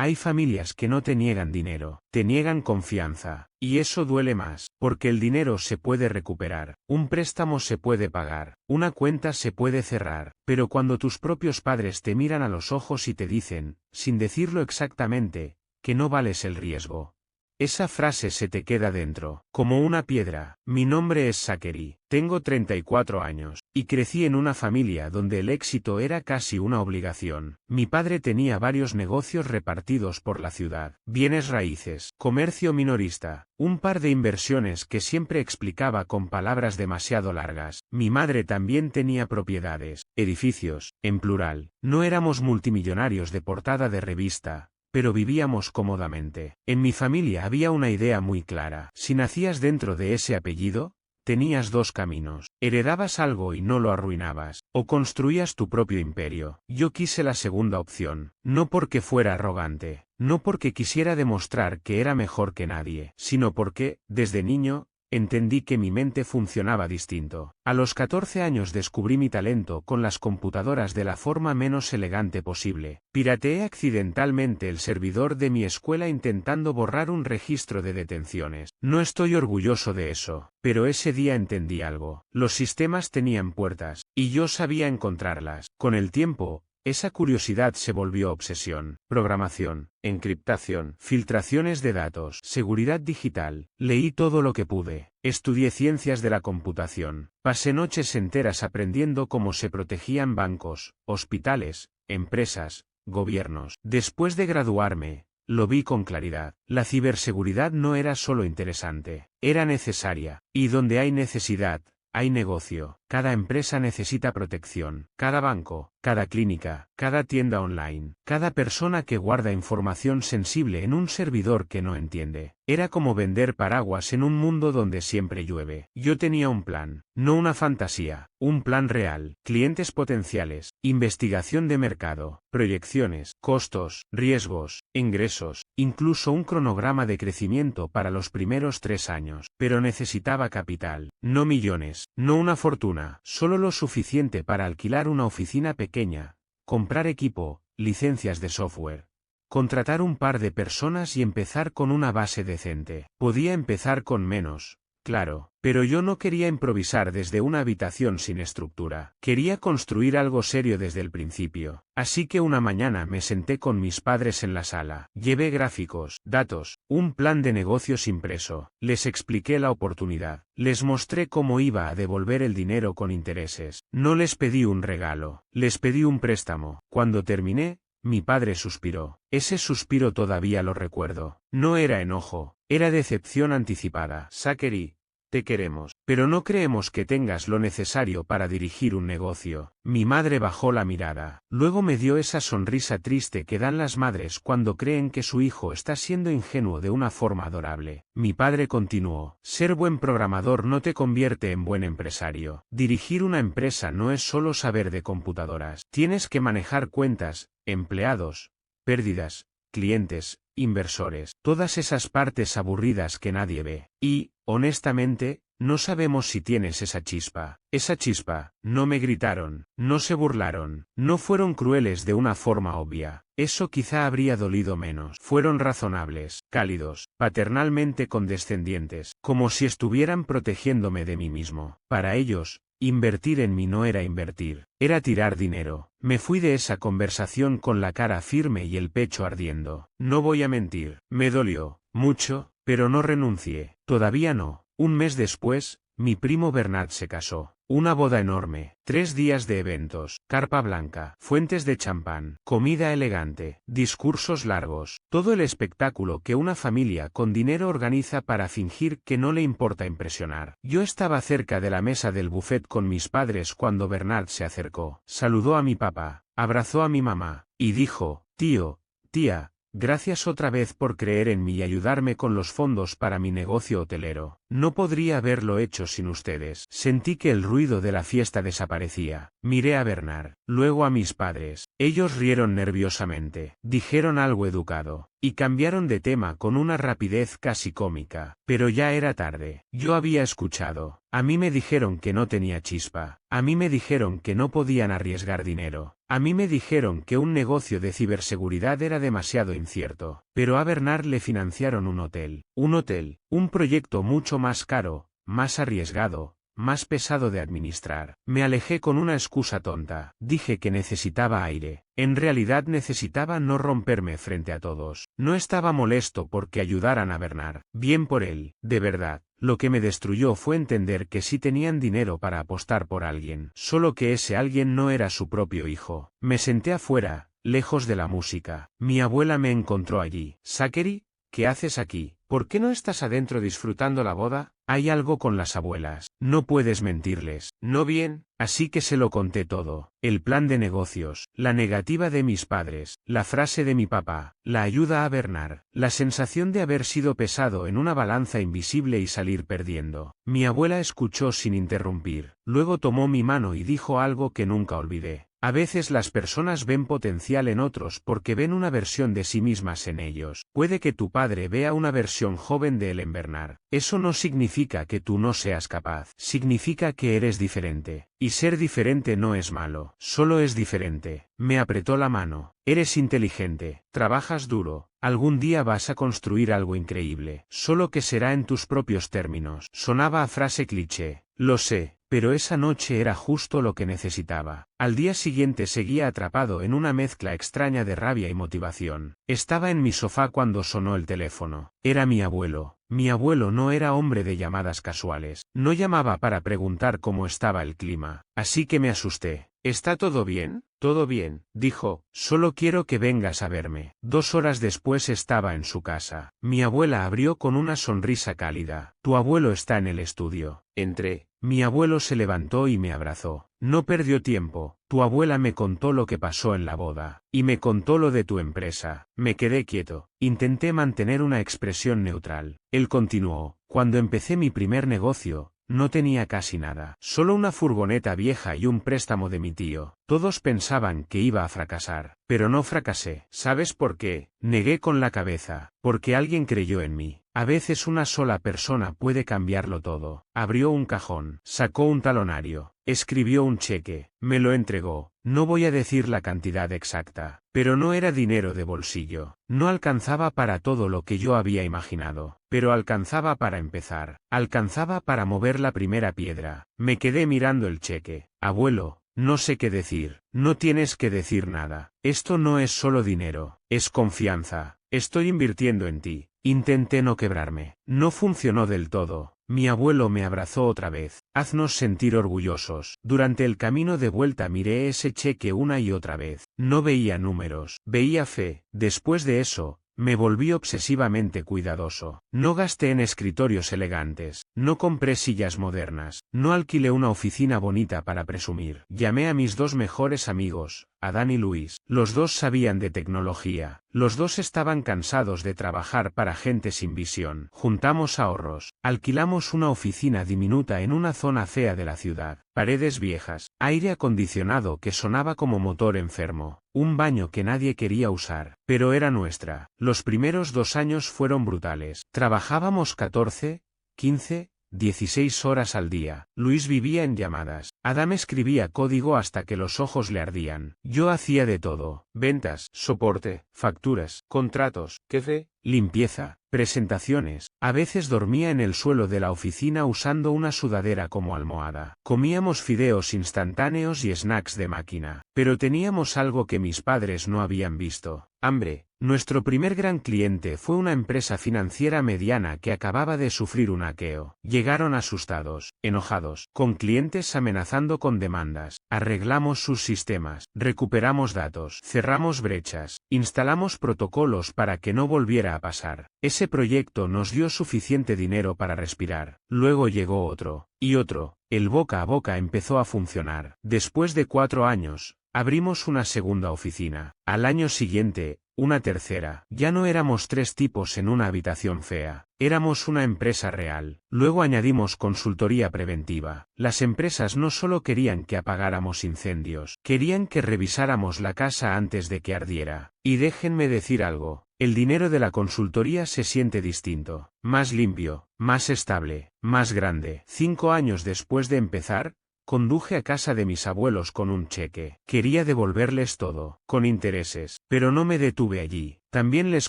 Hay familias que no te niegan dinero, te niegan confianza. Y eso duele más, porque el dinero se puede recuperar, un préstamo se puede pagar, una cuenta se puede cerrar, pero cuando tus propios padres te miran a los ojos y te dicen, sin decirlo exactamente, que no vales el riesgo. Esa frase se te queda dentro, como una piedra. Mi nombre es Zachary, tengo 34 años, y crecí en una familia donde el éxito era casi una obligación. Mi padre tenía varios negocios repartidos por la ciudad, bienes raíces, comercio minorista, un par de inversiones que siempre explicaba con palabras demasiado largas. Mi madre también tenía propiedades, edificios, en plural. No éramos multimillonarios de portada de revista, pero vivíamos cómodamente. En mi familia había una idea muy clara. Si nacías dentro de ese apellido, tenías dos caminos. Heredabas algo y no lo arruinabas, o construías tu propio imperio. Yo quise la segunda opción, no porque fuera arrogante, no porque quisiera demostrar que era mejor que nadie, sino porque, desde niño, entendí que mi mente funcionaba distinto. A los 14 años descubrí mi talento con las computadoras de la forma menos elegante posible. Pirateé accidentalmente el servidor de mi escuela intentando borrar un registro de detenciones. No estoy orgulloso de eso, pero ese día entendí algo. Los sistemas tenían puertas, y yo sabía encontrarlas. Con el tiempo, esa curiosidad se volvió obsesión. Programación, encriptación, filtraciones de datos, seguridad digital. Leí todo lo que pude. Estudié ciencias de la computación. Pasé noches enteras aprendiendo cómo se protegían bancos, hospitales, empresas, gobiernos. Después de graduarme, lo vi con claridad. La ciberseguridad no era solo interesante, era necesaria. Y donde hay necesidad, hay negocio. Cada empresa necesita protección. Cada banco, cada clínica, cada tienda online, cada persona que guarda información sensible en un servidor que no entiende. Era como vender paraguas en un mundo donde siempre llueve. Yo tenía un plan, no una fantasía, un plan real. Clientes potenciales, investigación de mercado, proyecciones, costos, riesgos, ingresos, incluso un cronograma de crecimiento para los primeros 3 años. Pero necesitaba capital, no millones, no una fortuna. Solo lo suficiente para alquilar una oficina pequeña, comprar equipo, licencias de software, contratar un par de personas y empezar con una base decente. Podía empezar con menos, claro, pero yo no quería improvisar desde una habitación sin estructura. Quería construir algo serio desde el principio. Así que una mañana me senté con mis padres en la sala. Llevé gráficos, datos, un plan de negocios impreso. Les expliqué la oportunidad. Les mostré cómo iba a devolver el dinero con intereses. No les pedí un regalo, les pedí un préstamo. Cuando terminé, mi padre suspiró. Ese suspiro todavía lo recuerdo. No era enojo, era decepción anticipada. Zachary, te queremos, pero no creemos que tengas lo necesario para dirigir un negocio. Mi madre bajó la mirada. Luego me dio esa sonrisa triste que dan las madres cuando creen que su hijo está siendo ingenuo de una forma adorable. Mi padre continuó. Ser buen programador no te convierte en buen empresario. Dirigir una empresa no es solo saber de computadoras. Tienes que manejar cuentas, empleados, pérdidas, clientes, inversores, todas esas partes aburridas que nadie ve. Y, honestamente, no sabemos si tienes esa chispa. Esa chispa. No me gritaron, no se burlaron, no fueron crueles de una forma obvia. Eso quizá habría dolido menos. Fueron razonables, cálidos, paternalmente condescendientes, como si estuvieran protegiéndome de mí mismo. Para ellos, invertir en mí no era invertir, era tirar dinero. Me fui de esa conversación con la cara firme y el pecho ardiendo. No voy a mentir, me dolió, mucho, pero no renuncié. Todavía no. Un mes después, mi primo Bernard se casó. Una boda enorme, 3 días de eventos, carpa blanca, fuentes de champán, comida elegante, discursos largos, todo el espectáculo que una familia con dinero organiza para fingir que no le importa impresionar. Yo estaba cerca de la mesa del buffet con mis padres cuando Bernard se acercó, saludó a mi papá, abrazó a mi mamá, y dijo, tío, tía, gracias otra vez por creer en mí y ayudarme con los fondos para mi negocio hotelero. No podría haberlo hecho sin ustedes. Sentí que el ruido de la fiesta desaparecía. Miré a Bernard, luego a mis padres. Ellos rieron nerviosamente, dijeron algo educado, y cambiaron de tema con una rapidez casi cómica. Pero ya era tarde. Yo había escuchado. A mí me dijeron que no tenía chispa. A mí me dijeron que no podían arriesgar dinero. A mí me dijeron que un negocio de ciberseguridad era demasiado incierto, pero a Bernard le financiaron un hotel, un proyecto mucho más caro, más arriesgado, más pesado de administrar. Me alejé con una excusa tonta. Dije que necesitaba aire. En realidad necesitaba no romperme frente a todos. No estaba molesto porque ayudaran a Bernard. Bien por él, de verdad. Lo que me destruyó fue entender que sí tenían dinero para apostar por alguien, solo que ese alguien no era su propio hijo. Me senté afuera, lejos de la música. Mi abuela me encontró allí. Zachary, ¿qué haces aquí? ¿Por qué no estás adentro disfrutando la boda? Hay algo con las abuelas. No puedes mentirles. ¿No bien? Así que se lo conté todo. El plan de negocios, la negativa de mis padres, la frase de mi papá, la ayuda a Bernard, la sensación de haber sido pesado en una balanza invisible y salir perdiendo. Mi abuela escuchó sin interrumpir. Luego tomó mi mano y dijo algo que nunca olvidé. A veces las personas ven potencial en otros porque ven una versión de sí mismas en ellos. Puede que tu padre vea una versión joven de él en Bernard. Eso no significa que tú no seas capaz. Significa que eres diferente. Y ser diferente no es malo. Solo es diferente. Me apretó la mano. Eres inteligente. Trabajas duro. Algún día vas a construir algo increíble. Solo que será en tus propios términos. Sonaba a frase cliché. Lo sé. Pero esa noche era justo lo que necesitaba. Al día siguiente seguía atrapado en una mezcla extraña de rabia y motivación. Estaba en mi sofá cuando sonó el teléfono. Era mi abuelo. Mi abuelo no era hombre de llamadas casuales. No llamaba para preguntar cómo estaba el clima. Así que me asusté. ¿Está todo bien? Todo bien, dijo, solo quiero que vengas a verme. 2 horas después estaba en su casa. Mi abuela abrió con una sonrisa cálida. Tu abuelo está en el estudio. Entré. Mi abuelo se levantó y me abrazó. No perdió tiempo. Tu abuela me contó lo que pasó en la boda. Y me contó lo de tu empresa. Me quedé quieto. Intenté mantener una expresión neutral. Él continuó. Cuando empecé mi primer negocio, no tenía casi nada. Solo una furgoneta vieja y un préstamo de mi tío. Todos pensaban que iba a fracasar. Pero no fracasé. ¿Sabes por qué? Negué con la cabeza. Porque alguien creyó en mí. A veces una sola persona puede cambiarlo todo. Abrió un cajón. Sacó un talonario. Escribió un cheque. Me lo entregó. No voy a decir la cantidad exacta. Pero no era dinero de bolsillo. No alcanzaba para todo lo que yo había imaginado. Pero alcanzaba para empezar. Alcanzaba para mover la primera piedra. Me quedé mirando el cheque. Abuelo, no sé qué decir. No tienes que decir nada. Esto no es solo dinero. Es confianza. Estoy invirtiendo en ti. Intenté no quebrarme. No funcionó del todo. Mi abuelo me abrazó otra vez. Haznos sentir orgullosos. Durante el camino de vuelta miré ese cheque una y otra vez. No veía números. Veía fe. Después de eso, me volví obsesivamente cuidadoso. No gasté en escritorios elegantes. No compré sillas modernas. No alquilé una oficina bonita para presumir. Llamé a mis 2 mejores amigos, Adán y Luis. Los 2 sabían de tecnología. Los 2 estaban cansados de trabajar para gente sin visión. Juntamos ahorros. Alquilamos una oficina diminuta en una zona fea de la ciudad. Paredes viejas. Aire acondicionado que sonaba como motor enfermo. Un baño que nadie quería usar. Pero era nuestra. Los primeros 2 años fueron brutales. Trabajábamos 14, 15, 16 horas al día. Luis vivía en llamadas. Adam escribía código hasta que los ojos le ardían. Yo hacía de todo. Ventas, soporte, facturas, contratos, jefe, limpieza, presentaciones. A veces dormía en el suelo de la oficina usando una sudadera como almohada. Comíamos fideos instantáneos y snacks de máquina. Pero teníamos algo que mis padres no habían visto. Hambre. Nuestro primer gran cliente fue una empresa financiera mediana que acababa de sufrir un hackeo. Llegaron asustados, enojados, con clientes amenazando con demandas. Arreglamos sus sistemas, recuperamos datos, cerramos brechas, instalamos protocolos para que no volviera a pasar. Ese proyecto nos dio suficiente dinero para respirar. Luego llegó otro, y otro. El boca a boca empezó a funcionar. Después de 4 años, abrimos una segunda oficina. Al año siguiente, una tercera. Ya no éramos 3 tipos en una habitación fea. Éramos una empresa real. Luego añadimos consultoría preventiva. Las empresas no solo querían que apagáramos incendios, querían que revisáramos la casa antes de que ardiera. Y déjenme decir algo. El dinero de la consultoría se siente distinto. Más limpio, más estable, más grande. 5 años después de empezar, Conduje a casa de mis abuelos con un cheque. Quería devolverles todo, con intereses, pero no me detuve allí. También les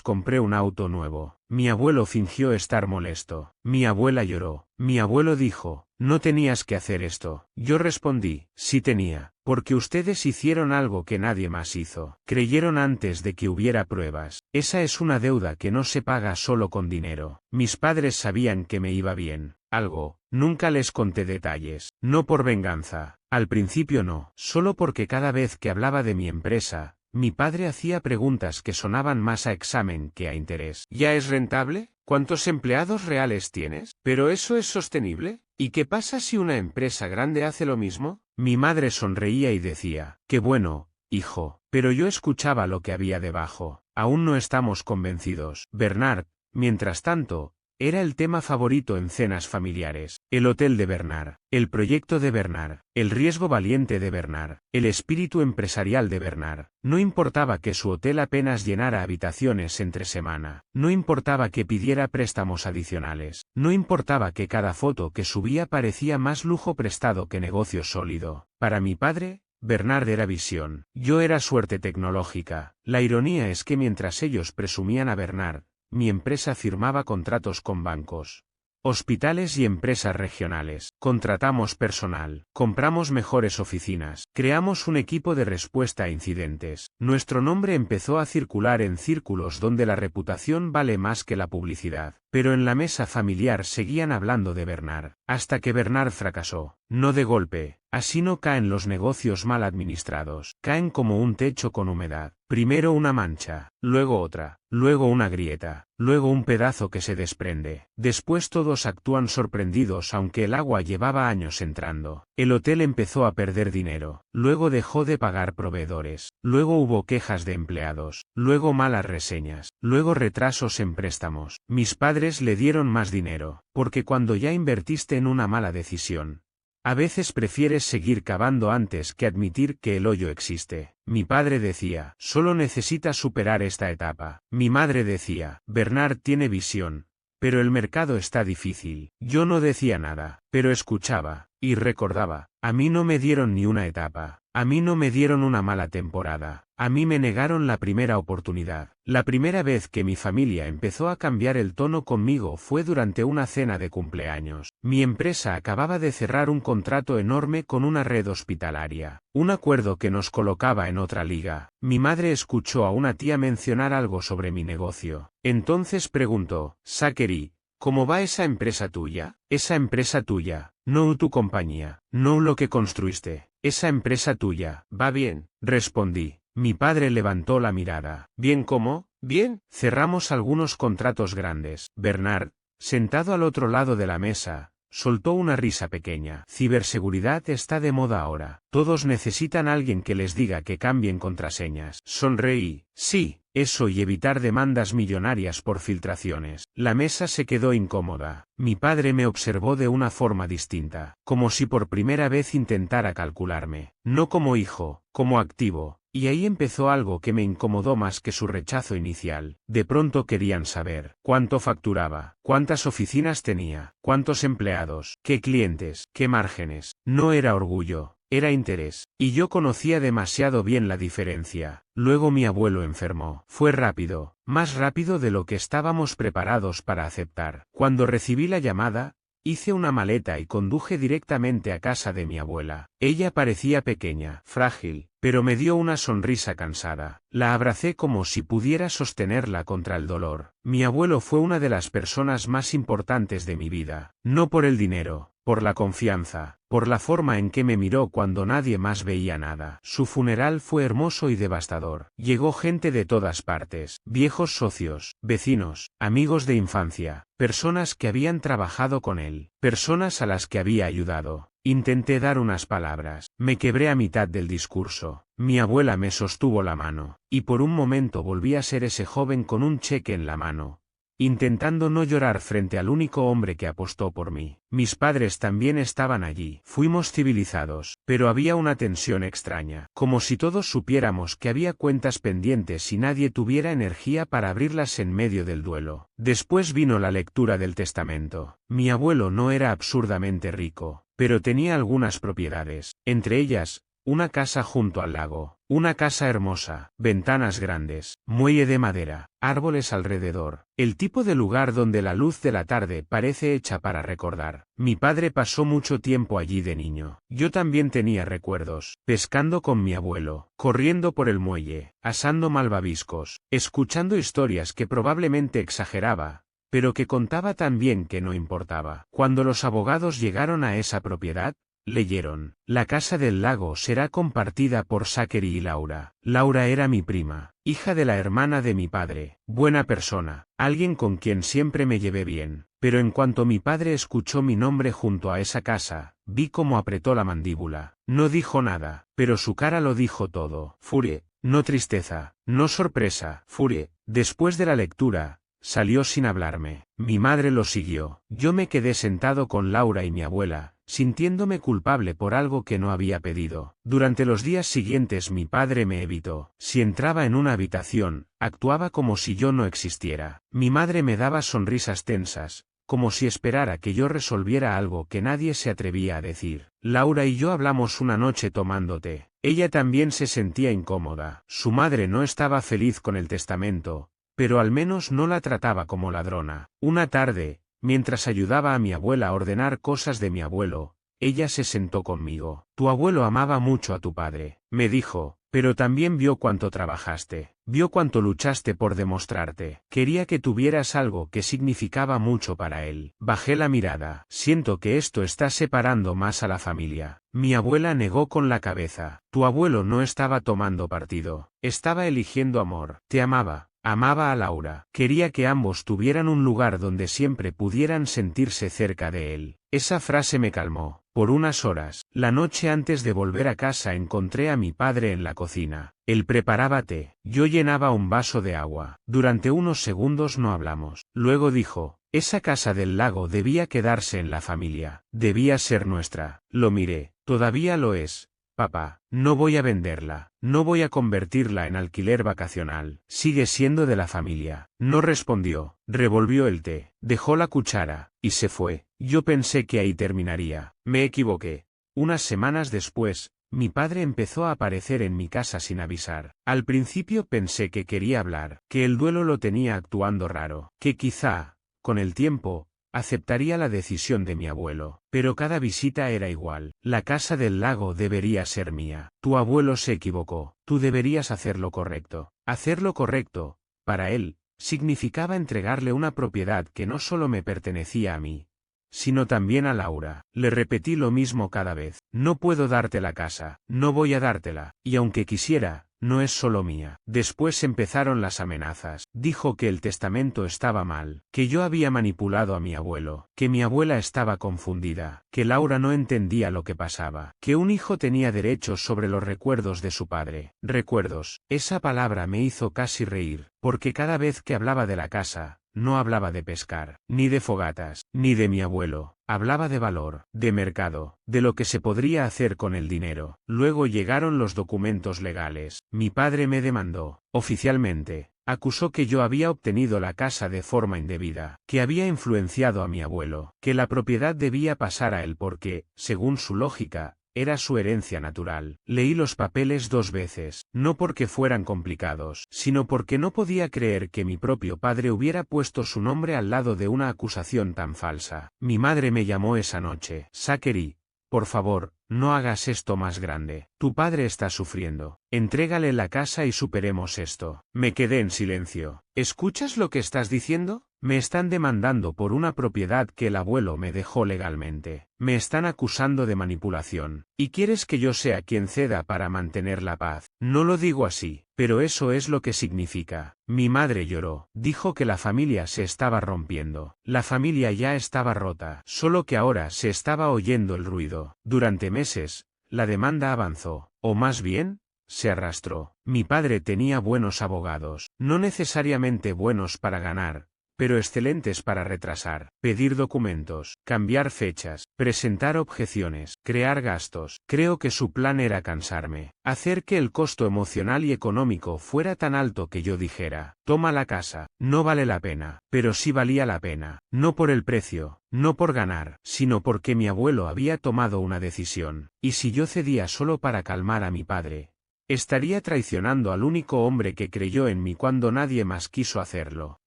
compré un auto nuevo. Mi abuelo fingió estar molesto. Mi abuela lloró. Mi abuelo dijo, no tenías que hacer esto. Yo respondí, sí tenía, porque ustedes hicieron algo que nadie más hizo. Creyeron antes de que hubiera pruebas. Esa es una deuda que no se paga solo con dinero. Mis padres sabían que me iba bien. Algo. Nunca les conté detalles. No por venganza. Al principio no. Solo porque cada vez que hablaba de mi empresa, mi padre hacía preguntas que sonaban más a examen que a interés. ¿Ya es rentable? ¿Cuántos empleados reales tienes? ¿Pero eso es sostenible? ¿Y qué pasa si una empresa grande hace lo mismo? Mi madre sonreía y decía, qué bueno, hijo. Pero yo escuchaba lo que había debajo. Aún no estamos convencidos. Bernard, mientras tanto, era el tema favorito en cenas familiares. El hotel de Bernard, el proyecto de Bernard, el riesgo valiente de Bernard, el espíritu empresarial de Bernard. No importaba que su hotel apenas llenara habitaciones entre semana. No importaba que pidiera préstamos adicionales. No importaba que cada foto que subía parecía más lujo prestado que negocio sólido. Para mi padre, Bernard era visión. Yo era suerte tecnológica. La ironía es que mientras ellos presumían a Bernard, mi empresa firmaba contratos con bancos, hospitales y empresas regionales. Contratamos personal, compramos mejores oficinas, creamos un equipo de respuesta a incidentes. Nuestro nombre empezó a circular en círculos donde la reputación vale más que la publicidad. Pero en la mesa familiar seguían hablando de Bernard, hasta que Bernard fracasó. No de golpe. Así no caen los negocios mal administrados. Caen como un techo con humedad. Primero una mancha, luego otra, luego una grieta, luego un pedazo que se desprende. Después todos actúan sorprendidos aunque el agua llevaba años entrando. El hotel empezó a perder dinero. Luego dejó de pagar proveedores. Luego hubo quejas de empleados. Luego malas reseñas. Luego retrasos en préstamos. Mis padres le dieron más dinero, porque cuando ya invertiste en una mala decisión, a veces prefieres seguir cavando antes que admitir que el hoyo existe. Mi padre decía, solo necesitas superar esta etapa. Mi madre decía, Bernard tiene visión, pero el mercado está difícil. Yo no decía nada, pero escuchaba, y recordaba, a mí no me dieron ni una etapa. A mí no me dieron una mala temporada. A mí me negaron la primera oportunidad. La primera vez que mi familia empezó a cambiar el tono conmigo fue durante una cena de cumpleaños. Mi empresa acababa de cerrar un contrato enorme con una red hospitalaria. Un acuerdo que nos colocaba en otra liga. Mi madre escuchó a una tía mencionar algo sobre mi negocio. Entonces preguntó, Zachary, ¿cómo va esa empresa tuya? Esa empresa tuya, no tu compañía, no lo que construiste. Esa empresa tuya, ¿va bien? Respondí. Mi padre levantó la mirada. ¿Bien cómo? Bien. Cerramos algunos contratos grandes. Bernard, sentado al otro lado de la mesa, soltó una risa pequeña. Ciberseguridad está de moda ahora. Todos necesitan a alguien que les diga que cambien contraseñas. Sonreí. Sí. Eso y evitar demandas millonarias por filtraciones. La mesa se quedó incómoda. Mi padre me observó de una forma distinta, como si por primera vez intentara calcularme. No como hijo, como activo. Y ahí empezó algo que me incomodó más que su rechazo inicial. De pronto querían saber cuánto facturaba, cuántas oficinas tenía, cuántos empleados, qué clientes, qué márgenes. No era orgullo. Era interés, y yo conocía demasiado bien la diferencia. Luego mi abuelo enfermó. Fue rápido, más rápido de lo que estábamos preparados para aceptar. Cuando recibí la llamada, hice una maleta y conduje directamente a casa de mi abuela. Ella parecía pequeña, frágil, pero me dio una sonrisa cansada. La abracé como si pudiera sostenerla contra el dolor. Mi abuelo fue una de las personas más importantes de mi vida, no por el dinero, por la confianza, por la forma en que me miró cuando nadie más veía nada. Su funeral fue hermoso y devastador. Llegó gente de todas partes, viejos socios, vecinos, amigos de infancia, personas que habían trabajado con él, personas a las que había ayudado. Intenté dar unas palabras, me quebré a mitad del discurso. Mi abuela me sostuvo la mano, y por un momento volví a ser ese joven con un cheque en la mano, intentando no llorar frente al único hombre que apostó por mí. Mis padres también estaban allí. Fuimos civilizados, pero había una tensión extraña, como si todos supiéramos que había cuentas pendientes y nadie tuviera energía para abrirlas en medio del duelo. Después vino la lectura del testamento. Mi abuelo no era absurdamente rico, pero tenía algunas propiedades, entre ellas, una casa junto al lago, una casa hermosa, ventanas grandes, muelle de madera, árboles alrededor, el tipo de lugar donde la luz de la tarde parece hecha para recordar. Mi padre pasó mucho tiempo allí de niño. Yo también tenía recuerdos, pescando con mi abuelo, corriendo por el muelle, asando malvaviscos, escuchando historias que probablemente exageraba, pero que contaba tan bien que no importaba. Cuando los abogados llegaron a esa propiedad, leyeron: la casa del lago será compartida por Zachary y Laura. Laura era mi prima, hija de la hermana de mi padre, buena persona, alguien con quien siempre me llevé bien. Pero en cuanto mi padre escuchó mi nombre junto a esa casa, vi cómo apretó la mandíbula. No dijo nada, pero su cara lo dijo todo. Furia, no tristeza, no sorpresa, furia. Después de la lectura, salió sin hablarme. Mi madre lo siguió. Yo me quedé sentado con Laura y mi abuela, sintiéndome culpable por algo que no había pedido. Durante los días siguientes mi padre me evitó. Si entraba en una habitación, actuaba como si yo no existiera. Mi madre me daba sonrisas tensas, como si esperara que yo resolviera algo que nadie se atrevía a decir. Laura y yo hablamos una noche tomando té. Ella también se sentía incómoda. Su madre no estaba feliz con el testamento, pero al menos no la trataba como ladrona. Una tarde, mientras ayudaba a mi abuela a ordenar cosas de mi abuelo, ella se sentó conmigo. Tu abuelo amaba mucho a tu padre, me dijo, pero también vio cuánto trabajaste, vio cuánto luchaste por demostrarte. Quería que tuvieras algo que significaba mucho para él. Bajé la mirada. Siento que esto está separando más a la familia. Mi abuela negó con la cabeza. Tu abuelo no estaba tomando partido, estaba eligiendo amor. Te amaba. Amaba a Laura. Quería que ambos tuvieran un lugar donde siempre pudieran sentirse cerca de él. Esa frase me calmó. Por unas horas, la noche antes de volver a casa encontré a mi padre en la cocina. Él preparaba té. Yo llenaba un vaso de agua. Durante unos segundos no hablamos. Luego dijo: esa casa del lago debía quedarse en la familia. Debía ser nuestra. Lo miré. Todavía lo es. Papá, no voy a venderla, no voy a convertirla en alquiler vacacional, sigue siendo de la familia. No respondió, revolvió el té, dejó la cuchara, y se fue. Yo pensé que ahí terminaría. Me equivoqué. Unas semanas después, mi padre empezó a aparecer en mi casa sin avisar. Al principio pensé que quería hablar, que el duelo lo tenía actuando raro, que quizá, con el tiempo, aceptaría la decisión de mi abuelo, pero cada visita era igual. La casa del lago debería ser mía. Tu abuelo se equivocó. Tú deberías hacer lo correcto. Hacer lo correcto, para él, significaba entregarle una propiedad que no solo me pertenecía a mí, sino también a Laura. Le repetí lo mismo cada vez. No puedo darte la casa, no voy a dártela, y aunque quisiera, no es solo mía. Después empezaron las amenazas. Dijo que el testamento estaba mal, que yo había manipulado a mi abuelo, que mi abuela estaba confundida, que Laura no entendía lo que pasaba, que un hijo tenía derechos sobre los recuerdos de su padre. Recuerdos. Esa palabra me hizo casi reír, porque cada vez que hablaba de la casa, no hablaba de pescar, ni de fogatas, ni de mi abuelo. Hablaba de valor, de mercado, de lo que se podría hacer con el dinero. Luego llegaron los documentos legales. Mi padre me demandó, oficialmente. Acusó que yo había obtenido la casa de forma indebida, que había influenciado a mi abuelo, que la propiedad debía pasar a él porque, según su lógica, era su herencia natural. Leí los papeles 2 veces, no porque fueran complicados, sino porque no podía creer que mi propio padre hubiera puesto su nombre al lado de una acusación tan falsa. Mi madre me llamó esa noche. Zachary, por favor, no hagas esto más grande. Tu padre está sufriendo. Entrégale la casa y superemos esto. Me quedé en silencio. ¿Escuchas lo que estás diciendo? Me están demandando por una propiedad que el abuelo me dejó legalmente. Me están acusando de manipulación. ¿Y quieres que yo sea quien ceda para mantener la paz? No lo digo así, pero eso es lo que significa. Mi madre lloró. Dijo que la familia se estaba rompiendo. La familia ya estaba rota, solo que ahora se estaba oyendo el ruido. Durante meses, la demanda avanzó, o más bien, se arrastró. Mi padre tenía buenos abogados, no necesariamente buenos para ganar, pero excelentes para retrasar, pedir documentos, cambiar fechas, presentar objeciones, crear gastos. Creo que su plan era cansarme, hacer que el costo emocional y económico fuera tan alto que yo dijera, toma la casa, no vale la pena, pero sí valía la pena, no por el precio, no por ganar, sino porque mi abuelo había tomado una decisión, y si yo cedía solo para calmar a mi padre, estaría traicionando al único hombre que creyó en mí cuando nadie más quiso hacerlo.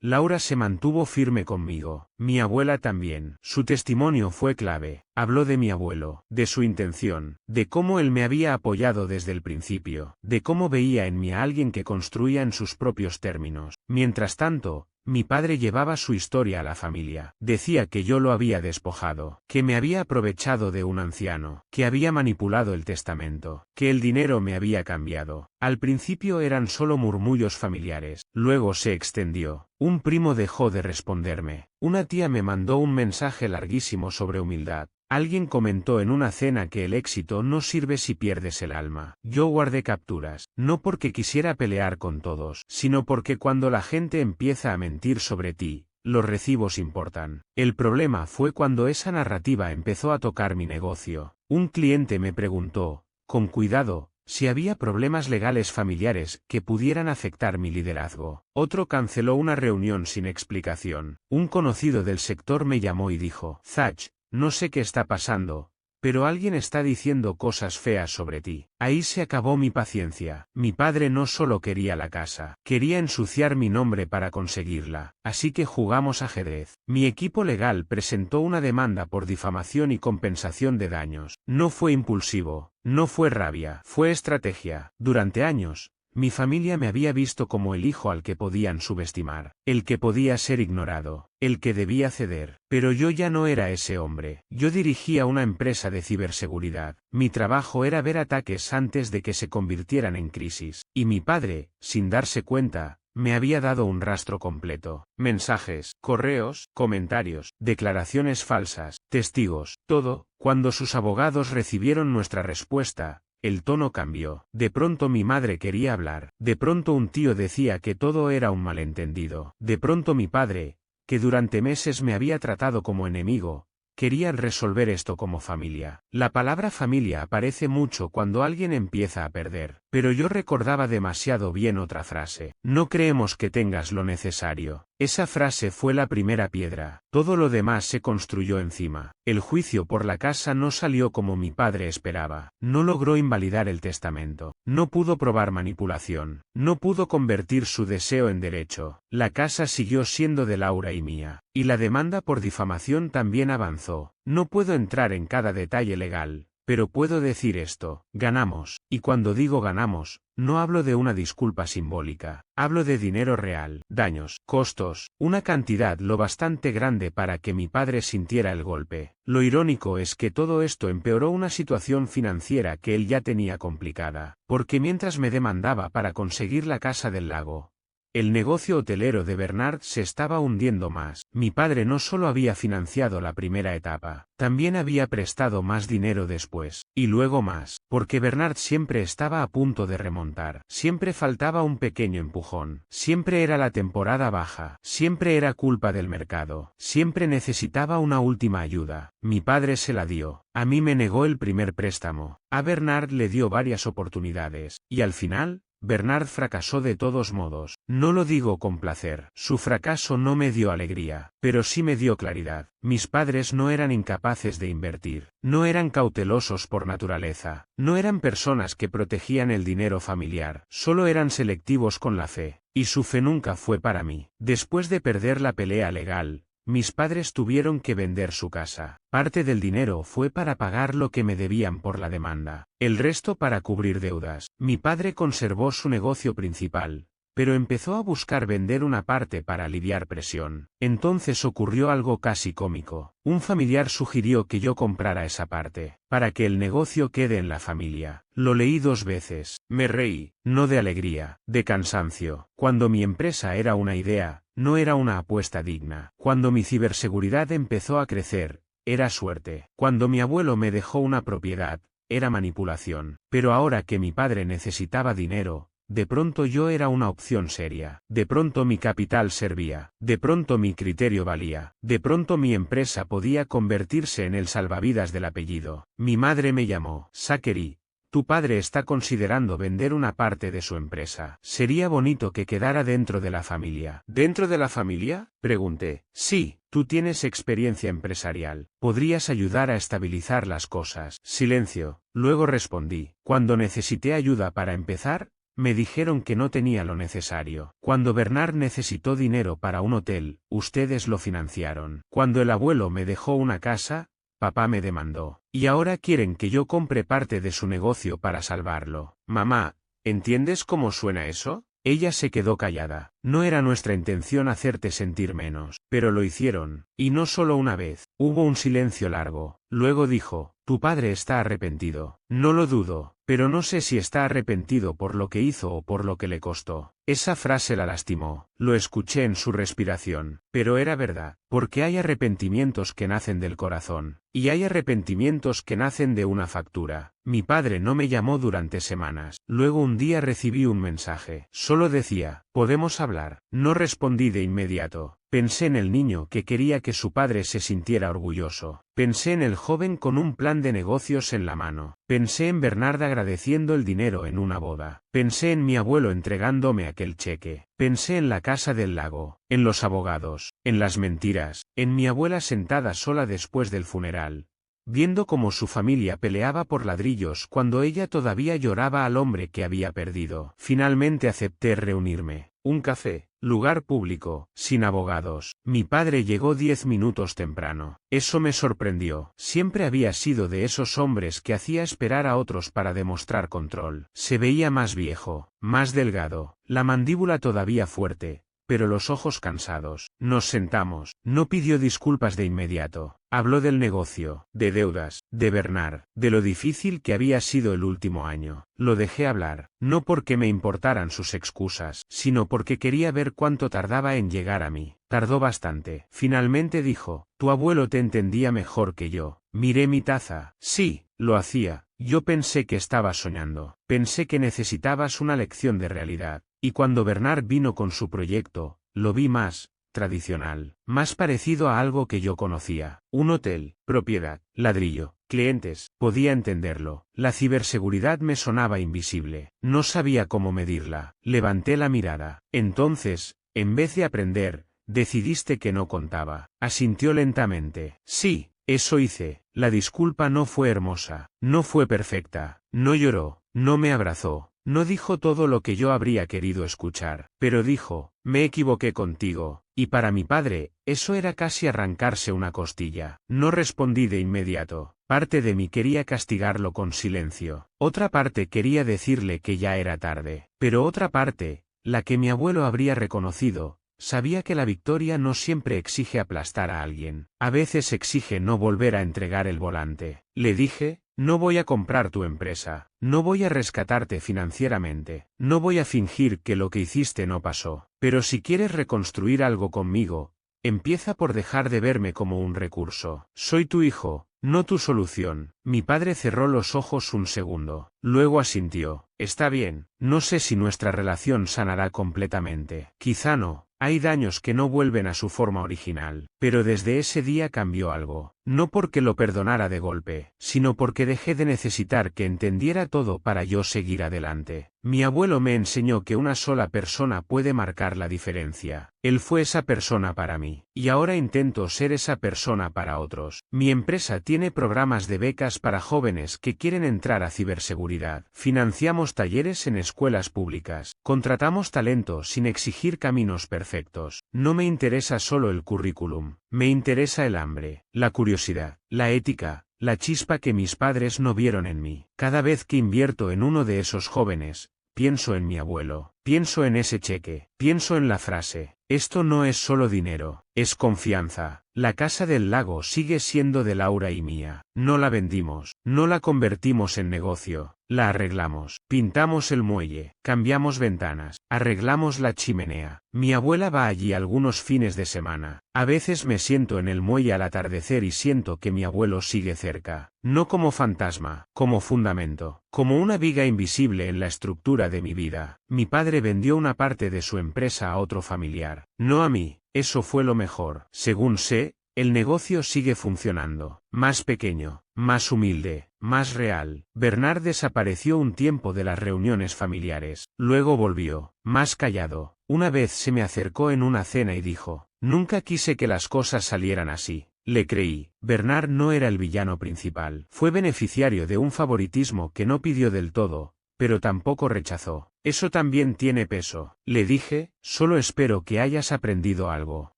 Laura se mantuvo firme conmigo, mi abuela también. Su testimonio fue clave. Habló de mi abuelo, de su intención, de cómo él me había apoyado desde el principio, de cómo veía en mí a alguien que construía en sus propios términos. Mientras tanto, mi padre llevaba su historia a la familia. Decía que yo lo había despojado, que me había aprovechado de un anciano, que había manipulado el testamento, que el dinero me había cambiado. Al principio eran solo murmullos familiares, luego se extendió. Un primo dejó de responderme. Una tía me mandó un mensaje larguísimo sobre humildad. Alguien comentó en una cena que el éxito no sirve si pierdes el alma. Yo guardé capturas, no porque quisiera pelear con todos, sino porque cuando la gente empieza a mentir sobre ti, los recibos importan. El problema fue cuando esa narrativa empezó a tocar mi negocio. Un cliente me preguntó, con cuidado, si había problemas legales familiares que pudieran afectar mi liderazgo. Otro canceló una reunión sin explicación. Un conocido del sector me llamó y dijo, Zach, no sé qué está pasando, pero alguien está diciendo cosas feas sobre ti. Ahí se acabó mi paciencia. Mi padre no solo quería la casa, quería ensuciar mi nombre para conseguirla, así que jugamos ajedrez. Mi equipo legal presentó una demanda por difamación y compensación de daños. No fue impulsivo, no fue rabia, fue estrategia. Durante años, mi familia me había visto como el hijo al que podían subestimar, el que podía ser ignorado, el que debía ceder. Pero yo ya no era ese hombre. Yo dirigía una empresa de ciberseguridad. Mi trabajo era ver ataques antes de que se convirtieran en crisis. Y mi padre, sin darse cuenta, me había dado un rastro completo. Mensajes, correos, comentarios, declaraciones falsas, testigos, todo. Cuando sus abogados recibieron nuestra respuesta, el tono cambió. De pronto mi madre quería hablar. De pronto un tío decía que todo era un malentendido. De pronto mi padre, que durante meses me había tratado como enemigo, quería resolver esto como familia. La palabra familia aparece mucho cuando alguien empieza a perder, pero yo recordaba demasiado bien otra frase. No creemos que tengas lo necesario. Esa frase fue la primera piedra. Todo lo demás se construyó encima. El juicio por la casa no salió como mi padre esperaba. No logró invalidar el testamento. No pudo probar manipulación. No pudo convertir su deseo en derecho. La casa siguió siendo de Laura y mía. Y la demanda por difamación también avanzó. No puedo entrar en cada detalle legal, pero puedo decir esto: ganamos. Y cuando digo ganamos, no hablo de una disculpa simbólica, hablo de dinero real, daños, costos, una cantidad lo bastante grande para que mi padre sintiera el golpe. Lo irónico es que todo esto empeoró una situación financiera que él ya tenía complicada, porque mientras me demandaba para conseguir la casa del lago, el negocio hotelero de Bernard se estaba hundiendo más. Mi padre no solo había financiado la primera etapa, también había prestado más dinero después, y luego más, porque Bernard siempre estaba a punto de remontar. Siempre faltaba un pequeño empujón, siempre era la temporada baja, siempre era culpa del mercado, siempre necesitaba una última ayuda. Mi padre se la dio. A mí me negó el primer préstamo, a Bernard le dio varias oportunidades, y al final, Bernard fracasó de todos modos. No lo digo con placer. Su fracaso no me dio alegría, pero sí me dio claridad. Mis padres no eran incapaces de invertir. No eran cautelosos por naturaleza. No eran personas que protegían el dinero familiar. Solo eran selectivos con la fe. Y su fe nunca fue para mí. Después de perder la pelea legal, mis padres tuvieron que vender su casa. Parte del dinero fue para pagar lo que me debían por la demanda, el resto para cubrir deudas. Mi padre conservó su negocio principal, pero empezó a buscar vender una parte para aliviar presión. Entonces ocurrió algo casi cómico. Un familiar sugirió que yo comprara esa parte, para que el negocio quede en la familia. Lo leí 2 veces. Me reí, no de alegría, de cansancio. Cuando mi empresa era una idea, no era una apuesta digna. Cuando mi ciberseguridad empezó a crecer, era suerte. Cuando mi abuelo me dejó una propiedad, era manipulación. Pero ahora que mi padre necesitaba dinero, de pronto yo era una opción seria, de pronto mi capital servía, de pronto mi criterio valía, de pronto mi empresa podía convertirse en el salvavidas del apellido. Mi madre me llamó. Zachary, tu padre está considerando vender una parte de su empresa. Sería bonito que quedara dentro de la familia. ¿Dentro de la familia?, pregunté. Sí, tú tienes experiencia empresarial. Podrías ayudar a estabilizar las cosas. Silencio. Luego respondí. Cuando necesité ayuda para empezar, me dijeron que no tenía lo necesario. Cuando Bernard necesitó dinero para un hotel, ustedes lo financiaron. Cuando el abuelo me dejó una casa, papá me demandó. Y ahora quieren que yo compre parte de su negocio para salvarlo. Mamá, ¿entiendes cómo suena eso? Ella se quedó callada. No era nuestra intención hacerte sentir menos, pero lo hicieron, y no solo una vez. Hubo un silencio largo. Luego dijo, tu padre está arrepentido. No lo dudo, pero no sé si está arrepentido por lo que hizo o por lo que le costó. Esa frase la lastimó. Lo escuché en su respiración, pero era verdad, porque hay arrepentimientos que nacen del corazón, y hay arrepentimientos que nacen de una factura. Mi padre no me llamó durante semanas. Luego un día recibí un mensaje. Solo decía, ¿podemos hablar? No respondí de inmediato. Pensé en el niño que quería que su padre se sintiera orgulloso. Pensé en el joven con un plan de negocios en la mano. Pensé en Bernard agradeciendo el dinero en una boda. Pensé en mi abuelo entregándome aquel cheque. Pensé en la casa del lago, en los abogados, en las mentiras, en mi abuela sentada sola después del funeral, viendo cómo su familia peleaba por ladrillos cuando ella todavía lloraba al hombre que había perdido. Finalmente acepté reunirme. Un café, lugar público, sin abogados. Mi padre llegó 10 minutos temprano. Eso me sorprendió. Siempre había sido de esos hombres que hacía esperar a otros para demostrar control. Se veía más viejo, más delgado, la mandíbula todavía fuerte, pero los ojos cansados. Nos sentamos. No pidió disculpas de inmediato. Habló del negocio, de deudas, de Bernard, de lo difícil que había sido el último año. Lo dejé hablar, no porque me importaran sus excusas, sino porque quería ver cuánto tardaba en llegar a mí. Tardó bastante. Finalmente dijo, tu abuelo te entendía mejor que yo. Miré mi taza. Sí, lo hacía. Yo pensé que estabas soñando. Pensé que necesitabas una lección de realidad. Y cuando Bernard vino con su proyecto, lo vi más tradicional, más parecido a algo que yo conocía. Un hotel, propiedad, ladrillo, clientes. Podía entenderlo. La ciberseguridad me sonaba invisible. No sabía cómo medirla. Levanté la mirada. Entonces, en vez de aprender, decidiste que no contaba. Asintió lentamente. Sí, eso hice. La disculpa no fue hermosa, no fue perfecta, no lloró, no me abrazó. No dijo todo lo que yo habría querido escuchar, pero dijo, me equivoqué contigo, y para mi padre, eso era casi arrancarse una costilla. No respondí de inmediato. Parte de mí quería castigarlo con silencio. Otra parte quería decirle que ya era tarde. Pero otra parte, la que mi abuelo habría reconocido, sabía que la victoria no siempre exige aplastar a alguien. A veces exige no volver a entregar el volante. Le dije, no voy a comprar tu empresa, no voy a rescatarte financieramente, no voy a fingir que lo que hiciste no pasó, pero si quieres reconstruir algo conmigo, empieza por dejar de verme como un recurso. Soy tu hijo, no tu solución. Mi padre cerró los ojos un segundo, luego asintió. Está bien, no sé si nuestra relación sanará completamente. Quizá no. Hay daños que no vuelven a su forma original, pero desde ese día cambió algo. No porque lo perdonara de golpe, sino porque dejé de necesitar que entendiera todo para yo seguir adelante. Mi abuelo me enseñó que una sola persona puede marcar la diferencia. Él fue esa persona para mí, y ahora intento ser esa persona para otros. Mi empresa tiene programas de becas para jóvenes que quieren entrar a ciberseguridad. Financiamos talleres en escuelas públicas. Contratamos talento sin exigir caminos perfectos. No me interesa solo el currículum, me interesa el hambre, la curiosidad, la ética, la chispa que mis padres no vieron en mí. Cada vez que invierto en uno de esos jóvenes, pienso en mi abuelo, pienso en ese cheque, pienso en la frase, esto no es solo dinero, es confianza. La casa del lago sigue siendo de Laura y mía. No la vendimos, no la convertimos en negocio, la arreglamos, pintamos el muelle, cambiamos ventanas, arreglamos la chimenea. Mi abuela va allí algunos fines de semana. A veces me siento en el muelle al atardecer y siento que mi abuelo sigue cerca. No como fantasma, como fundamento, como una viga invisible en la estructura de mi vida. Mi padre vendió una parte de su empresa a otro familiar, no a mí. Eso fue lo mejor. Según sé, el negocio sigue funcionando. Más pequeño, más humilde, más real. Bernard desapareció un tiempo de las reuniones familiares. Luego volvió, más callado. Una vez se me acercó en una cena y dijo, nunca quise que las cosas salieran así. Le creí. Bernard no era el villano principal. Fue beneficiario de un favoritismo que no pidió del todo, pero tampoco rechazó. Eso también tiene peso. Le dije, solo espero que hayas aprendido algo.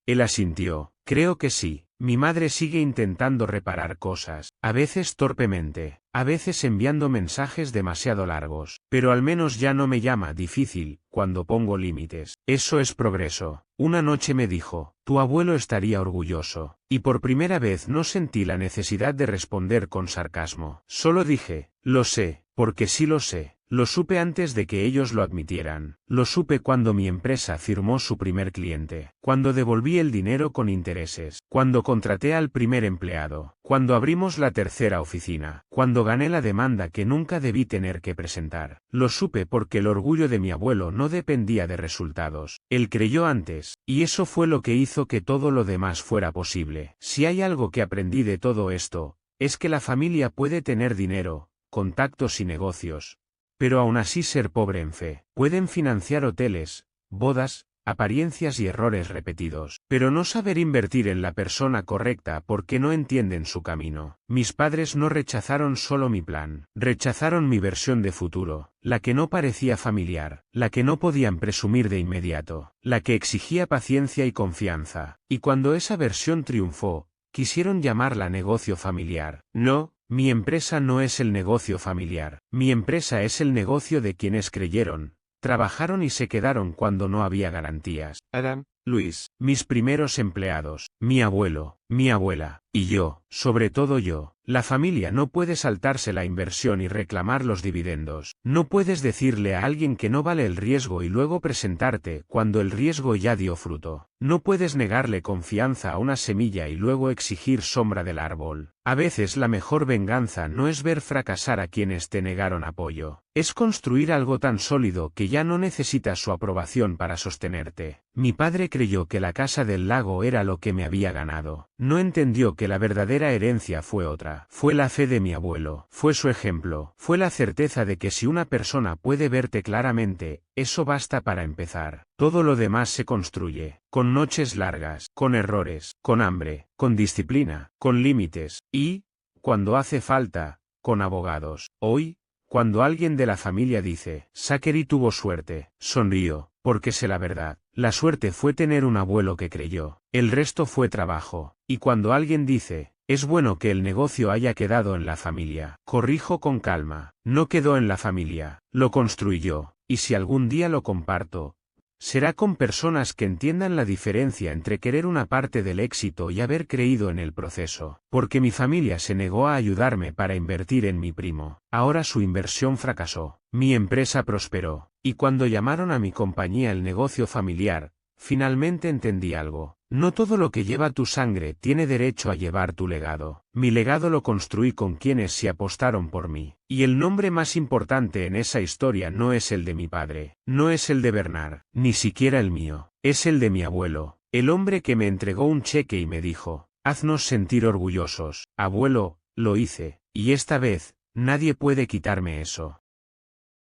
Él asintió, creo que sí. Mi madre sigue intentando reparar cosas, a veces torpemente, a veces enviando mensajes demasiado largos, pero al menos ya no me llama difícil cuando pongo límites. Eso es progreso. Una noche me dijo, tu abuelo estaría orgulloso, y por primera vez no sentí la necesidad de responder con sarcasmo. Solo dije, lo sé, porque sí lo sé. Lo supe antes de que ellos lo admitieran. Lo supe cuando mi empresa firmó su primer cliente, cuando devolví el dinero con intereses, cuando contraté al primer empleado, cuando abrimos la tercera oficina, cuando gané la demanda que nunca debí tener que presentar. Lo supe porque el orgullo de mi abuelo no dependía de resultados. Él creyó antes, y eso fue lo que hizo que todo lo demás fuera posible. Si hay algo que aprendí de todo esto, es que la familia puede tener dinero, contactos y negocios, pero aún así ser pobre en fe. Pueden financiar hoteles, bodas, apariencias y errores repetidos, pero no saber invertir en la persona correcta porque no entienden su camino. Mis padres no rechazaron solo mi plan, rechazaron mi versión de futuro, la que no parecía familiar, la que no podían presumir de inmediato, la que exigía paciencia y confianza. Y cuando esa versión triunfó, quisieron llamarla negocio familiar. No. Mi empresa no es el negocio familiar. Mi empresa es el negocio de quienes creyeron, trabajaron y se quedaron cuando no había garantías. Adam, Luis, mis primeros empleados, mi abuelo, mi abuela, y yo, sobre todo yo. La familia no puede saltarse la inversión y reclamar los dividendos. No puedes decirle a alguien que no vale el riesgo y luego presentarte cuando el riesgo ya dio fruto. No puedes negarle confianza a una semilla y luego exigir sombra del árbol. A veces la mejor venganza no es ver fracasar a quienes te negaron apoyo. Es construir algo tan sólido que ya no necesitas su aprobación para sostenerte. Mi padre creyó que la casa del lago era lo que me había ganado. No entendió que la verdadera herencia fue otra. Fue la fe de mi abuelo, fue su ejemplo, fue la certeza de que si una persona puede verte claramente, eso basta para empezar. Todo lo demás se construye, con noches largas, con errores, con hambre, con disciplina, con límites, y, cuando hace falta, con abogados. Hoy, cuando alguien de la familia dice, Zachary tuvo suerte, sonrío, porque sé la verdad. La suerte fue tener un abuelo que creyó, el resto fue trabajo. Y cuando alguien dice, es bueno que el negocio haya quedado en la familia, corrijo con calma, no quedó en la familia, lo construyó, y si algún día lo comparto, será con personas que entiendan la diferencia entre querer una parte del éxito y haber creído en el proceso. Porque mi familia se negó a ayudarme para invertir en mi primo. Ahora su inversión fracasó. Mi empresa prosperó. Y cuando llamaron a mi compañía el negocio familiar, finalmente entendí algo. No todo lo que lleva tu sangre tiene derecho a llevar tu legado. Mi legado lo construí con quienes se apostaron por mí. Y el nombre más importante en esa historia no es el de mi padre, no es el de Bernard, ni siquiera el mío. Es el de mi abuelo, el hombre que me entregó un cheque y me dijo, haznos sentir orgullosos. Abuelo, lo hice, y esta vez, nadie puede quitarme eso.